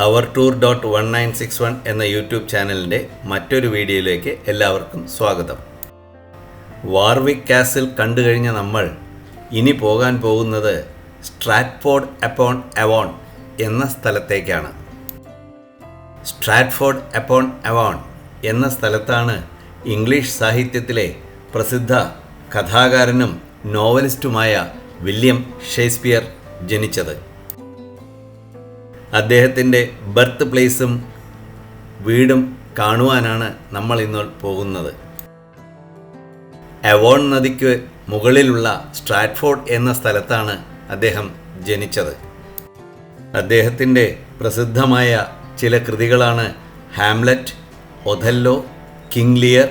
our_tour.1961 എന്ന YouTube ചാനലിൻ്റെ മറ്റൊരു വീഡിയോയിലേക്ക് എല്ലാവർക്കും സ്വാഗതം. വാർവിക് കാസിൽ കണ്ടു കഴിഞ്ഞ നമ്മൾ ഇനി പോകാൻ പോകുന്നത് സ്ട്രാറ്റ്ഫോർഡ് അപ്പോൺ അവോൺ എന്ന സ്ഥലത്തേക്കാണ്. സ്ട്രാറ്റ്ഫോർഡ് അപ്പോൺ അവോൺ എന്ന സ്ഥലത്താണ് ഇംഗ്ലീഷ് സാഹിത്യത്തിലെ പ്രസിദ്ധ കഥാകാരനും നോവലിസ്റ്റുമായ വില്യം ഷേക്സ്പിയർ ജനിച്ചത്. അദ്ദേഹത്തിൻ്റെ ബർത്ത് പ്ലേസും വീടും കാണുവാനാണ് നമ്മൾ ഇന്ന് പോകുന്നത്. അവോൺ നദിക്ക് മുകളിലുള്ള സ്ട്രാറ്റ്ഫോർഡ് എന്ന സ്ഥലത്താണ് അദ്ദേഹം ജനിച്ചത്. അദ്ദേഹത്തിൻ്റെ പ്രസിദ്ധമായ ചില കൃതികളാണ് Hamlet, Othello, King Lear,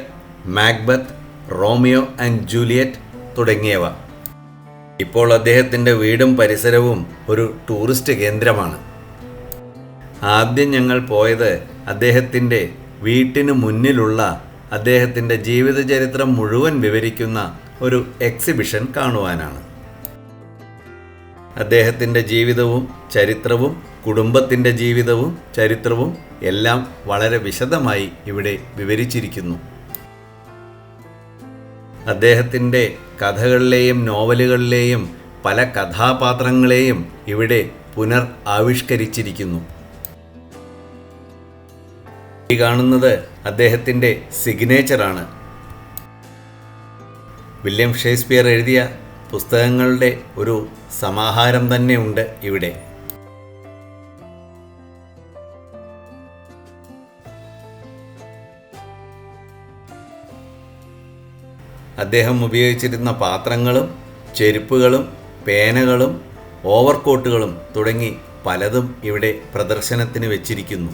Macbeth, Romeo and Juliet തുടങ്ങിയവ. ഇപ്പോൾ അദ്ദേഹത്തിൻ്റെ വീടും പരിസരവും ഒരു ടൂറിസ്റ്റ് കേന്ദ്രമാണ്. ആദ്യം ഞങ്ങൾ പോയത് അദ്ദേഹത്തിൻ്റെ വീട്ടിന് മുന്നിലുള്ള അദ്ദേഹത്തിൻ്റെ ജീവിതചരിത്രം മുഴുവൻ വിവരിക്കുന്ന ഒരു എക്സിബിഷൻ കാണുവാനാണ്. അദ്ദേഹത്തിൻ്റെ ജീവിതവും ചരിത്രവും കുടുംബത്തിൻ്റെ ജീവിതവും ചരിത്രവും എല്ലാം വളരെ വിശദമായി ഇവിടെ വിവരിച്ചിരിക്കുന്നു. അദ്ദേഹത്തിൻ്റെ കഥകളിലെയും നോവലുകളിലെയും പല കഥാപാത്രങ്ങളെയും ഇവിടെ പുനർ ആവിഷ്കരിച്ചിരിക്കുന്നു. ഈ കാണുന്നത് അദ്ദേഹത്തിൻ്റെ സിഗ്നേച്ചറാണ്. വില്യം ഷേക്സ്പിയർ എഴുതിയ പുസ്തകങ്ങളുടെ ഒരു സമാഹാരം തന്നെ ഉണ്ട് ഇവിടെ. അദ്ദേഹം ഉപയോഗിച്ചിരുന്ന പാത്രങ്ങളും ചെരുപ്പുകളും പേനകളും ഓവർകോട്ടുകളും തുടങ്ങി പലതും ഇവിടെ പ്രദർശനത്തിന് വെച്ചിരിക്കുന്നു.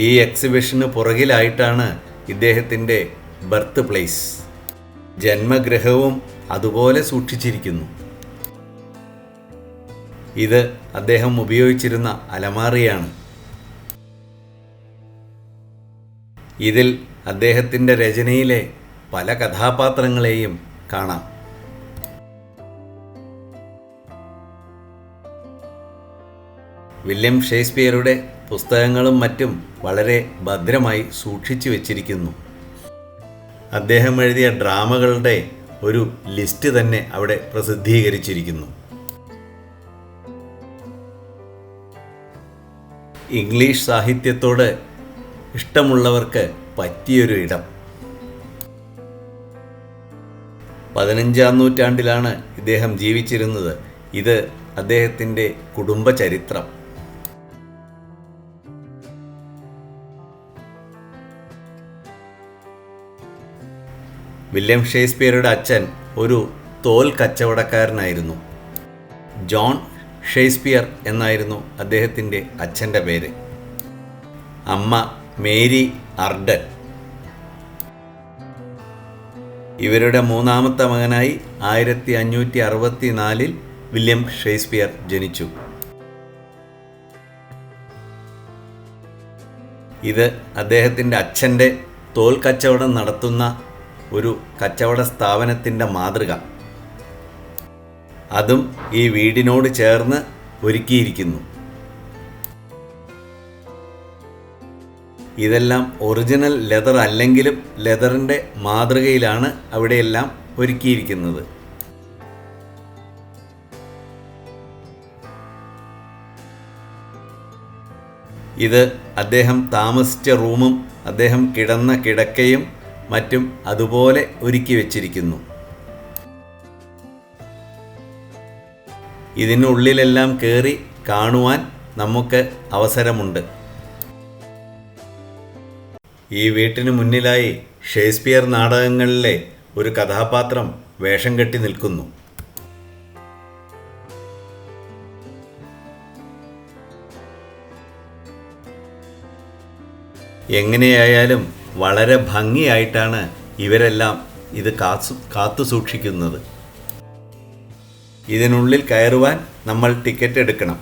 ഈ എക്സിബിഷന് പുറകിലായിട്ടാണ് ഇദ്ദേഹത്തിൻ്റെ ബർത്ത് പ്ലേസ്, ജന്മഗൃഹവും അതുപോലെ സൂക്ഷിച്ചിരിക്കുന്നു. ഇത് അദ്ദേഹം ഉപയോഗിച്ചിരുന്ന അലമാറിയാണ്. ഇതിൽ അദ്ദേഹത്തിൻ്റെ രചനയിലെ പല കഥാപാത്രങ്ങളെയും കാണാം. വില്യം ഷേക്സ്പിയറുടെ പുസ്തകങ്ങളും മറ്റും വളരെ ഭദ്രമായി സൂക്ഷിച്ചു വച്ചിരിക്കുന്നു. അദ്ദേഹം എഴുതിയ ഡ്രാമകളുടെ ഒരു ലിസ്റ്റ് തന്നെ അവിടെ പ്രസിദ്ധീകരിച്ചിരിക്കുന്നു. ഇംഗ്ലീഷ് സാഹിത്യത്തോട് ഇഷ്ടമുള്ളവർക്ക് പറ്റിയൊരു ഇടം. 15-ാം നൂറ്റാണ്ടിലാണ് ഇദ്ദേഹം ജീവിച്ചിരുന്നത്. ഇത് അദ്ദേഹത്തിൻ്റെ കുടുംബ ചരിത്രം. വില്യം ഷേക്സ്പിയറുടെ അച്ഛൻ ഒരു തോൽ കച്ചവടക്കാരനായിരുന്നു. ജോൺ ഷേക്സ്പിയർ എന്നായിരുന്നു അദ്ദേഹത്തിൻ്റെ അച്ഛൻ്റെ പേര്. അമ്മ മേരി അർഡൻ. ഇവരുടെ മൂന്നാമത്തെ മകനായി 1564 വില്യം ഷേക്സ്പിയർ ജനിച്ചു. ഇത് അദ്ദേഹത്തിൻ്റെ അച്ഛൻ്റെ തോൽ കച്ചവടം നടത്തുന്ന ഒരു കച്ചവട സ്ഥാപനത്തിൻ്റെ മാതൃക. അതും ഈ വീടിനോട് ചേർന്ന് ഒരുക്കിയിരിക്കുന്നു. ഇതെല്ലാം ഒറിജിനൽ ലെതർ അല്ലെങ്കിലും ലെതറിൻ്റെ മാതൃകയിലാണ് അവിടെയെല്ലാം ഒരുക്കിയിരിക്കുന്നത്. ഇത് അദ്ദേഹം താമസിച്ച റൂമും അദ്ദേഹം കിടന്ന കിടക്കയും മറ്റും അതുപോലെ ഒരുക്കി വച്ചിരിക്കുന്നു. ഇതിനുള്ളിലെല്ലാം കയറി കാണുവാൻ നമുക്ക് അവസരമുണ്ട്. ഈ വീട്ടിന് മുന്നിലായി ഷേക്സ്പിയർ നാടകങ്ങളിലെ ഒരു കഥാപാത്രം വേഷം കെട്ടി നിൽക്കുന്നു. എങ്ങനെയായാലും വളരെ ഭംഗിയായിട്ടാണ് ഇവരെല്ലാം ഇത് കാത്തു സൂക്ഷിക്കുന്നത്. ഇതിനുള്ളിൽ കയറുവാൻ നമ്മൾ ടിക്കറ്റ് എടുക്കണം.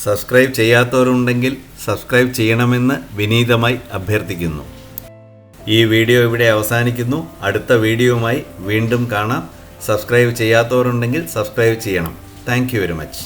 സബ്സ്ക്രൈബ് ചെയ്യാത്തവരുണ്ടെങ്കിൽ സബ്സ്ക്രൈബ് ചെയ്യണമെന്ന് വിനീതമായി അഭ്യർത്ഥിക്കുന്നു. ഈ വീഡിയോ ഇവിടെ അവസാനിക്കുന്നു. അടുത്ത വീഡിയോയുമായി വീണ്ടും കാണാം. സബ്സ്ക്രൈബ് ചെയ്യാത്തവരുണ്ടെങ്കിൽ സബ്സ്ക്രൈബ് ചെയ്യണം. Thank you very much.